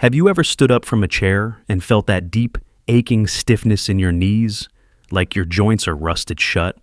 Have you ever stood up from a chair and felt that deep, aching stiffness in your knees, like your joints are rusted shut?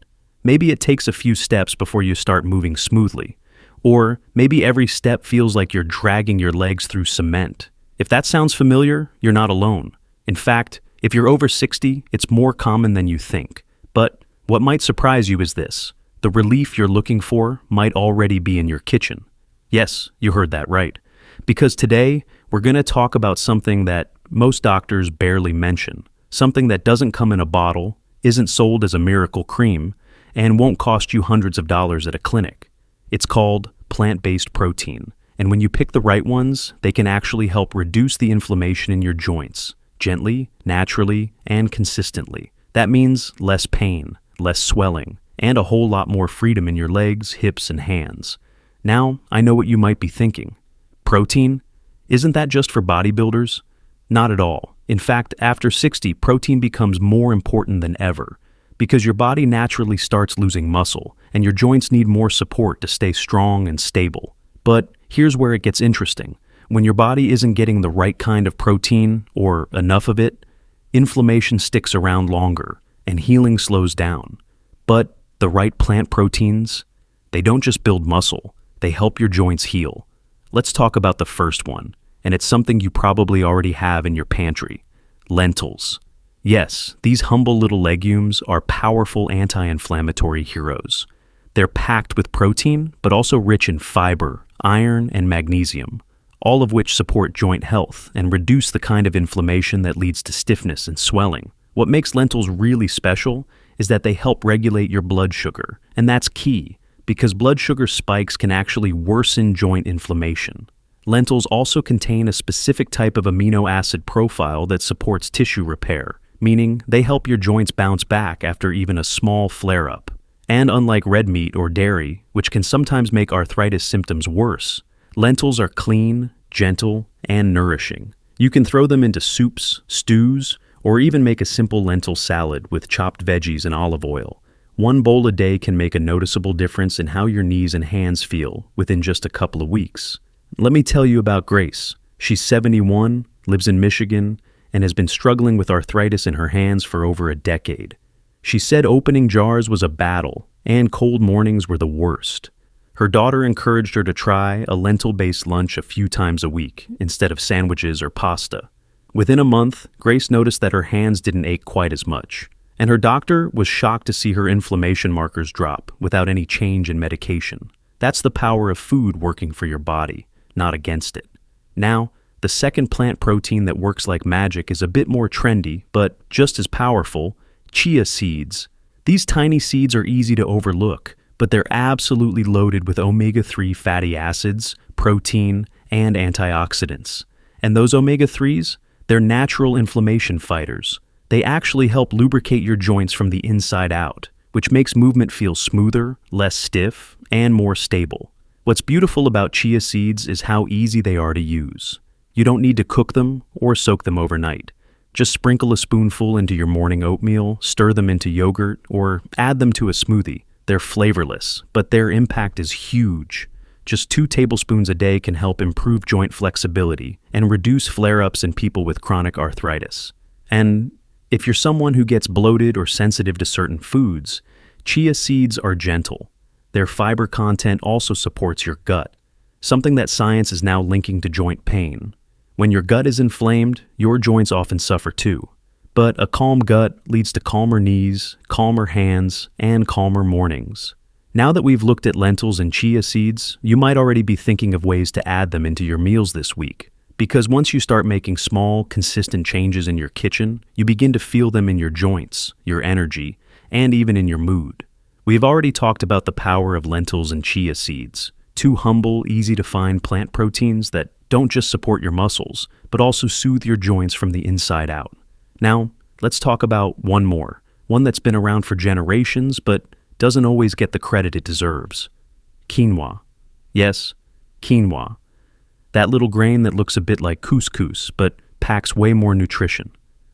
Maybe it takes a few steps before you start moving smoothly. Or maybe every step feels like you're dragging your legs through cement. If that sounds familiar, you're not alone. In fact, if you're over 60, it's more common than you think. But what might surprise you is this: the relief you're looking for might already be in your kitchen. Yes, you heard that right. Because today, we're going to talk about something that most doctors barely mention, something that doesn't come in a bottle, isn't sold as a miracle cream, and won't cost you hundreds of dollars at a clinic. It's called plant-based protein, and when you pick the right ones, they can actually help reduce the inflammation in your joints, gently, naturally, and consistently. That means less pain, less swelling, and a whole lot more freedom in your legs, hips, and hands. Now, I know what you might be thinking. Protein? Isn't that just for bodybuilders? Not at all. In fact, after 60, protein becomes more important than ever, because your body naturally starts losing muscle, and your joints need more support to stay strong and stable. But here's where it gets interesting. When your body isn't getting the right kind of protein, or enough of it, inflammation sticks around longer, and healing slows down. But the right plant proteins, they don't just build muscle, they help your joints heal. Let's talk about the first one, and it's something you probably already have in your pantry: lentils. Yes, these humble little legumes are powerful anti-inflammatory heroes. They're packed with protein, but also rich in fiber, iron, and magnesium, all of which support joint health and reduce the kind of inflammation that leads to stiffness and swelling. What makes lentils really special is that they help regulate your blood sugar, and that's key, because blood sugar spikes can actually worsen joint inflammation. Lentils also contain a specific type of amino acid profile that supports tissue repair, meaning they help your joints bounce back after even a small flare-up. And unlike red meat or dairy, which can sometimes make arthritis symptoms worse, lentils are clean, gentle, and nourishing. You can throw them into soups, stews, or even make a simple lentil salad with chopped veggies and olive oil. One bowl a day can make a noticeable difference in how your knees and hands feel within just a couple of weeks. Let me tell you about Grace. She's 71, lives in Michigan, and has been struggling with arthritis in her hands for over a decade. She said opening jars was a battle, and cold mornings were the worst. Her daughter encouraged her to try a lentil-based lunch a few times a week instead of sandwiches or pasta. Within a month, Grace noticed that her hands didn't ache quite as much, and her doctor was shocked to see her inflammation markers drop without any change in medication. That's the power of food working for your body, not against it. Now, the second plant protein that works like magic is a bit more trendy, but just as powerful: chia seeds. These tiny seeds are easy to overlook, but they're absolutely loaded with omega-3 fatty acids, protein, and antioxidants. And those omega-3s, they're natural inflammation fighters. They actually help lubricate your joints from the inside out, which makes movement feel smoother, less stiff, and more stable. What's beautiful about chia seeds is how easy they are to use. You don't need to cook them or soak them overnight. Just sprinkle a spoonful into your morning oatmeal, stir them into yogurt, or add them to a smoothie. They're flavorless, but their impact is huge. Just 2 tablespoons a day can help improve joint flexibility and reduce flare-ups in people with chronic arthritis. And if you're someone who gets bloated or sensitive to certain foods, chia seeds are gentle. Their fiber content also supports your gut, something that science is now linking to joint pain. When your gut is inflamed, your joints often suffer too. But a calm gut leads to calmer knees, calmer hands, and calmer mornings. Now that we've looked at lentils and chia seeds, you might already be thinking of ways to add them into your meals this week. Because once you start making small, consistent changes in your kitchen, you begin to feel them in your joints, your energy, and even in your mood. We've already talked about the power of lentils and chia seeds, 2 humble, easy-to-find plant proteins that don't just support your muscles, but also soothe your joints from the inside out. Now, let's talk about one more, one that's been around for generations, but doesn't always get the credit it deserves: quinoa. Yes, quinoa. That little grain that looks a bit like couscous, but packs way more nutrition.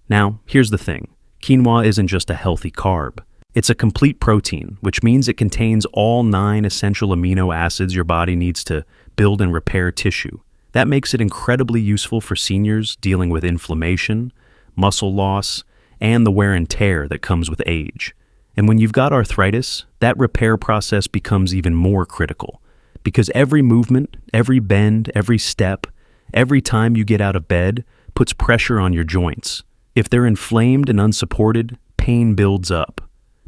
Now, here's the thing. Quinoa isn't just a healthy carb. It's a complete protein, which means it contains all 9 essential amino acids your body needs to build and repair tissue. That makes it incredibly useful for seniors dealing with inflammation, muscle loss, and the wear and tear that comes with age. And when you've got arthritis, that repair process becomes even more critical, because every movement, every bend, every step, every time you get out of bed puts pressure on your joints. If they're inflamed and unsupported, pain builds up.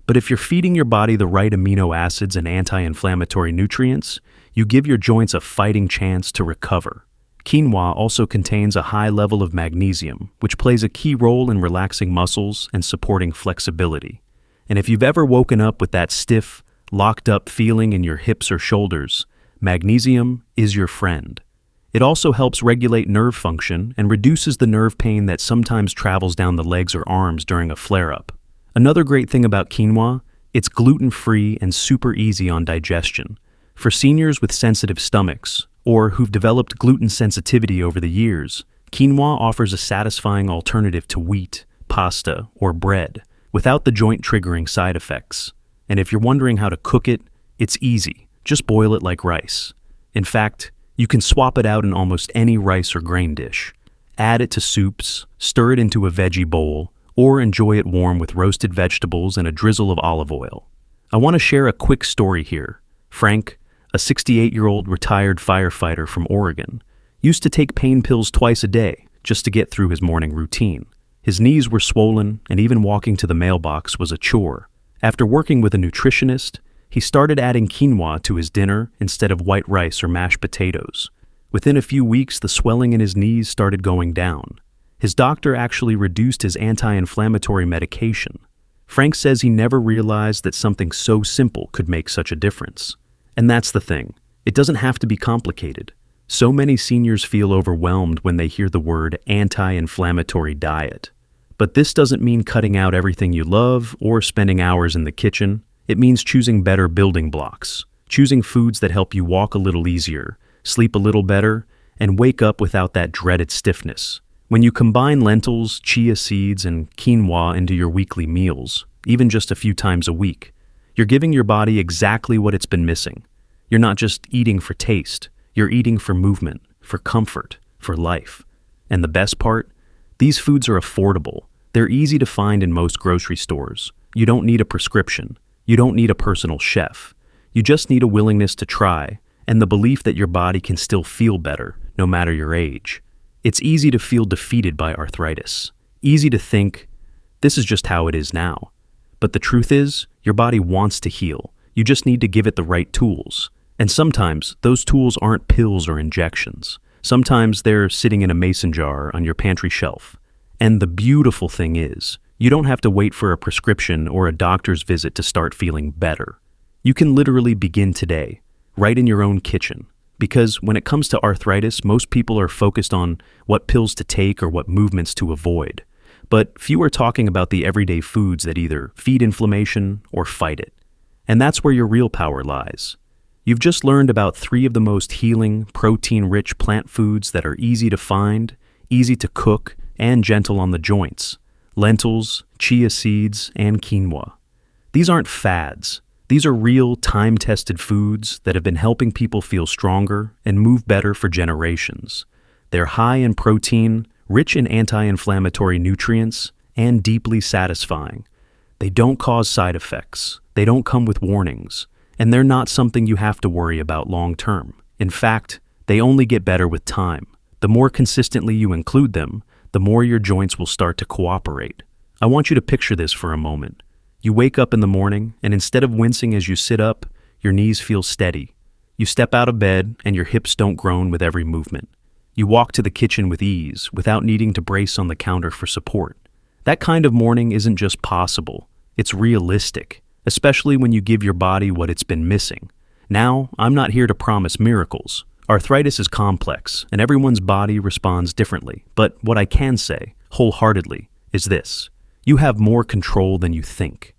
But if you're feeding your body the right amino acids and anti-inflammatory nutrients, you give your joints a fighting chance to recover. Quinoa also contains a high level of magnesium, which plays a key role in relaxing muscles and supporting flexibility. And if you've ever woken up with that stiff, locked-up feeling in your hips or shoulders, magnesium is your friend. It also helps regulate nerve function and reduces the nerve pain that sometimes travels down the legs or arms during a flare-up. Another great thing about quinoa, it's gluten-free and super easy on digestion. For seniors with sensitive stomachs, or who've developed gluten sensitivity over the years, quinoa offers a satisfying alternative to wheat, pasta, or bread, without the joint-triggering side effects. And if you're wondering how to cook it, it's easy. Just boil it like rice. In fact, you can swap it out in almost any rice or grain dish. Add it to soups, stir it into a veggie bowl, or enjoy it warm with roasted vegetables and a drizzle of olive oil. I want to share a quick story here. Frank, a 68-year-old retired firefighter from Oregon, used to take pain pills twice a day just to get through his morning routine. His knees were swollen, and even walking to the mailbox was a chore. After working with a nutritionist, he started adding quinoa to his dinner instead of white rice or mashed potatoes. Within a few weeks, the swelling in his knees started going down. His doctor actually reduced his anti-inflammatory medication. Frank says he never realized that something so simple could make such a difference. And that's the thing. It doesn't have to be complicated. So many seniors feel overwhelmed when they hear the word anti-inflammatory diet. But this doesn't mean cutting out everything you love or spending hours in the kitchen. It means choosing better building blocks, choosing foods that help you walk a little easier, sleep a little better, and wake up without that dreaded stiffness. When you combine lentils, chia seeds, and quinoa into your weekly meals, even just a few times a week, you're giving your body exactly what it's been missing. You're not just eating for taste, you're eating for movement, for comfort, for life. And the best part? These foods are affordable. They're easy to find in most grocery stores. You don't need a prescription. You don't need a personal chef. You just need a willingness to try, and the belief that your body can still feel better, no matter your age. It's easy to feel defeated by arthritis. Easy to think, this is just how it is now. But the truth is, your body wants to heal. You just need to give it the right tools. And sometimes, those tools aren't pills or injections. Sometimes they're sitting in a mason jar on your pantry shelf. And the beautiful thing is, you don't have to wait for a prescription or a doctor's visit to start feeling better. You can literally begin today, right in your own kitchen. Because when it comes to arthritis, most people are focused on what pills to take or what movements to avoid. But few are talking about the everyday foods that either feed inflammation or fight it. And that's where your real power lies. You've just learned about 3 of the most healing, protein-rich plant foods that are easy to find, easy to cook, and gentle on the joints: lentils, chia seeds, and quinoa. These aren't fads. These are real, time-tested foods that have been helping people feel stronger and move better for generations. They're high in protein, rich in anti-inflammatory nutrients, and deeply satisfying. They don't cause side effects. They don't come with warnings. And they're not something you have to worry about long-term. In fact, they only get better with time. The more consistently you include them, the more your joints will start to cooperate. I want you to picture this for a moment. You wake up in the morning, and instead of wincing as you sit up, your knees feel steady. You step out of bed, and your hips don't groan with every movement. You walk to the kitchen with ease, without needing to brace on the counter for support. That kind of morning isn't just possible, it's realistic, especially when you give your body what it's been missing. Now, I'm not here to promise miracles. Arthritis is complex, and everyone's body responds differently. But what I can say, wholeheartedly, is this: you have more control than you think.